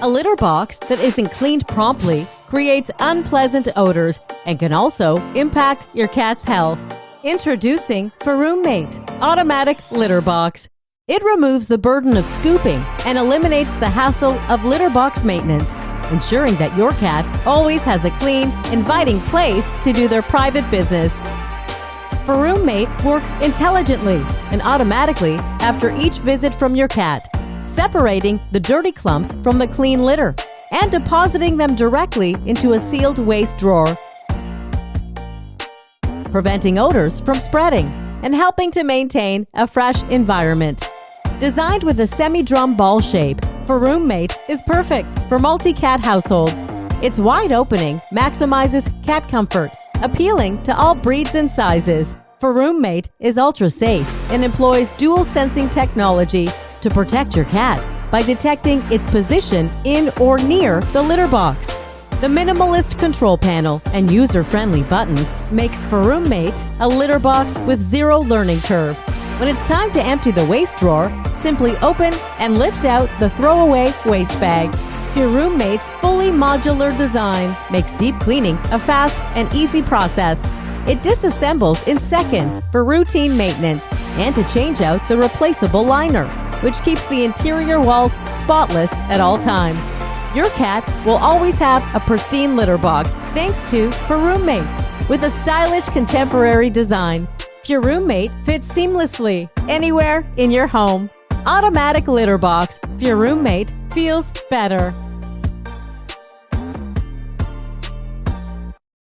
A litter box that isn't cleaned promptly creates unpleasant odors and can also impact your cat's health. Introducing Furoomate Automatic Litter Box. It removes the burden of scooping and eliminates the hassle of litter box maintenance, ensuring that your cat always has a clean, inviting place to do their private business. Furoomate works intelligently and automatically after each visit from your cat, separating the dirty clumps from the clean litter and depositing them directly into a sealed waste drawer, preventing odors from spreading and helping to maintain a fresh environment. Designed with a semi-drum ball shape, Furoomate is perfect for multi-cat households. Its wide opening maximizes cat comfort, appealing to all breeds and sizes. Furoomate is ultra-safe and employs dual sensing technology to protect your cat by detecting its position in or near the litter box. The minimalist control panel and user-friendly buttons makes Furoomate a litter box with zero learning curve. When it's time to empty the waste drawer, simply open and lift out the throwaway waste bag. Furoomate's fully modular design makes deep cleaning a fast and easy process. It disassembles in seconds for routine maintenance and to change out the replaceable liner, which keeps the interior walls spotless at all times. Your cat will always have a pristine litter box thanks to Furoomate. With a stylish contemporary design, Furoomate fits seamlessly anywhere in your home. Automatic litter box, Furoomate feels better.